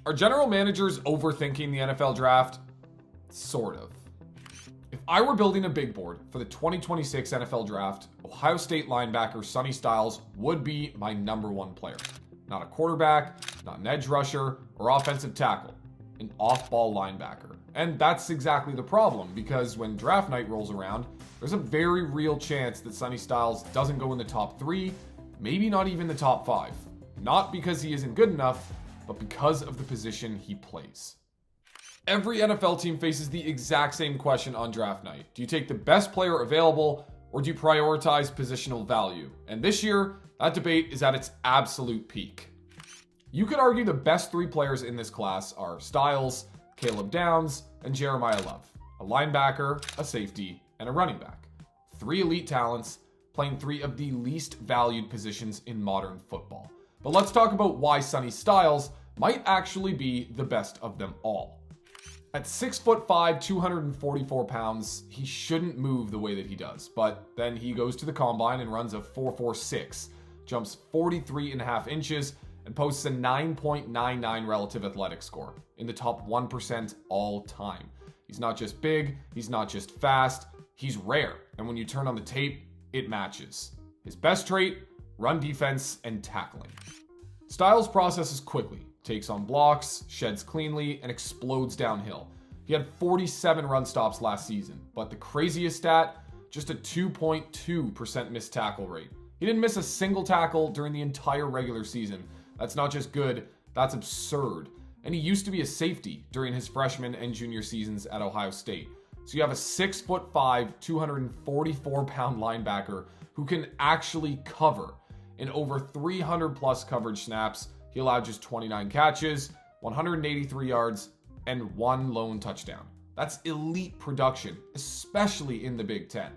Are general managers overthinking the NFL draft? Sort of. If I were building a big board for the 2026 NFL draft, Ohio State linebacker Sonny Styles would be my number one player. Not a quarterback, not an edge rusher, or offensive tackle. An off-ball linebacker. And that's exactly the problem, because when draft night rolls around, there's a very real chance that Sonny Styles doesn't go in the top 3, maybe not even the top 5. Not because he isn't good enough, but because of the position he plays. Every NFL team faces the exact same question on draft night. Do you take the best player available, or do you prioritize positional value? And this year, that debate is at its absolute peak. You could argue the best 3 players in this class are Styles, Caleb Downs, and Jeremiah Love. A linebacker, a safety, and a running back. 3 elite talents playing 3 of the least valued positions in modern football. But let's talk about why Sonny Styles might actually be the best of them all. At 6'5", 244 pounds, he shouldn't move the way that he does. But then he goes to the combine and runs a 4.46, jumps 43.5 inches, and posts a 9.99 relative athletic score in the top 1% all time. He's not just big, he's not just fast, he's rare. And when you turn on the tape, it matches. His best trait, run defense and tackling. Styles processes quickly, takes on blocks, sheds cleanly, and explodes downhill. He had 47 run stops last season, but the craziest stat, just a 2.2% missed tackle rate. He didn't miss a single tackle during the entire regular season. That's not just good, that's absurd. And he used to be a safety during his freshman and junior seasons at Ohio State. So you have a 6'5", 244-pound linebacker who can actually cover. In over 300 plus coverage snaps, he allowed just 29 catches, 183 yards, and 1 lone touchdown. That's elite production, especially in the Big Ten.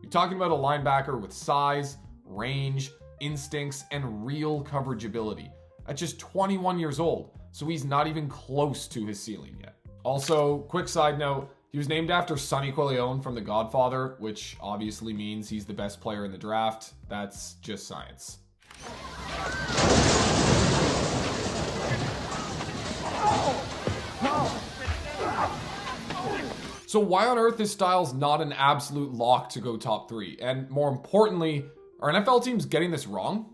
You're talking about a linebacker with size, range, instincts, and real coverage ability. At just 21 years old, so he's not even close to his ceiling yet. Also, quick side note, he was named after Sonny Corleone from The Godfather, which obviously means he's the best player in the draft. That's just science. So why on earth is Styles not an absolute lock to go top 3? And more importantly, are NFL teams getting this wrong?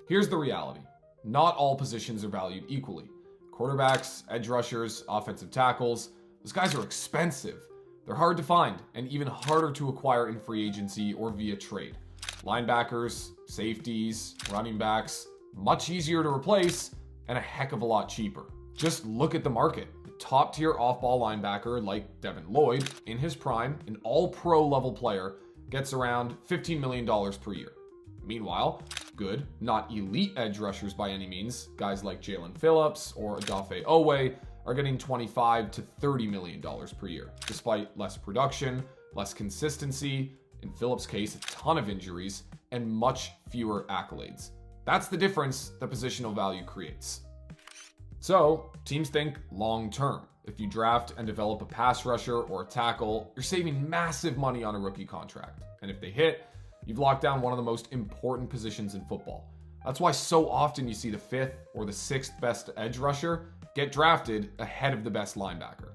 Here's the reality. Not all positions are valued equally. Quarterbacks, edge rushers, offensive tackles, those guys are expensive. They're hard to find and even harder to acquire in free agency or via trade. Linebackers, safeties, running backs, much easier to replace and a heck of a lot cheaper. Just look at the market. A top-tier off-ball linebacker like Devin Lloyd, in his prime, an all-pro level player, gets around $15 million per year. Meanwhile, good, not elite edge rushers by any means, guys like Jalen Phillips or Odafe Owe are getting $25 to $30 million per year, despite less production, less consistency, in Phillips' case, a ton of injuries, and much fewer accolades. That's the difference that positional value creates. So, teams think long-term. If you draft and develop a pass rusher or a tackle, you're saving massive money on a rookie contract. And if they hit, you've locked down one of the most important positions in football. That's why so often you see the 5th or the 6th best edge rusher get drafted ahead of the best linebacker.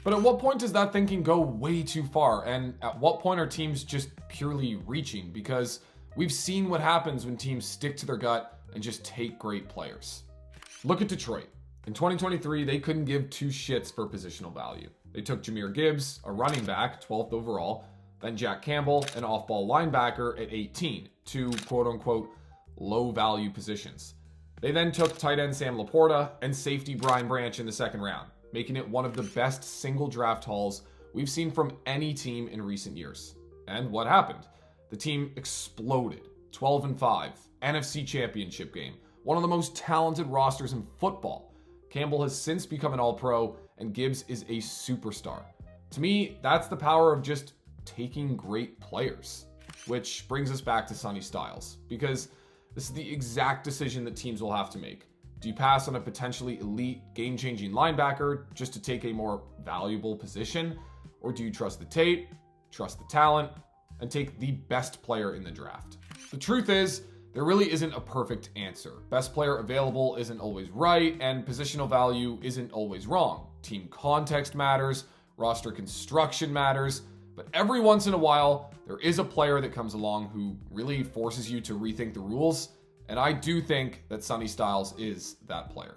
But at what point does that thinking go way too far? And at what point are teams just purely reaching? Because we've seen what happens when teams stick to their gut and just take great players. Look at Detroit. In 2023, they couldn't give 2 shits for positional value. They took Jahmyr Gibbs, a running back, 12th overall, then Jack Campbell, an off-ball linebacker at 18, 2 quote-unquote low-value positions. They then took tight end Sam Laporta and safety Brian Branch in the 2nd round, making it one of the best single draft hauls we've seen from any team in recent years. And what happened? The team exploded. 12-5, NFC Championship game, one of the most talented rosters in football. Campbell has since become an all-pro, and Gibbs is a superstar. To me, that's the power of just taking great players. Which brings us back to Sonny Styles, because this is the exact decision that teams will have to make. Do you pass on a potentially elite, game-changing linebacker just to take a more valuable position? Or do you trust the tape, trust the talent, and take the best player in the draft? The truth is, There really isn't a perfect answer. Best player available isn't always right, and positional value isn't always wrong. Team context matters, roster construction matters, but every once in a while, there is a player that comes along who really forces you to rethink the rules, and I do think that Sonny Styles is that player.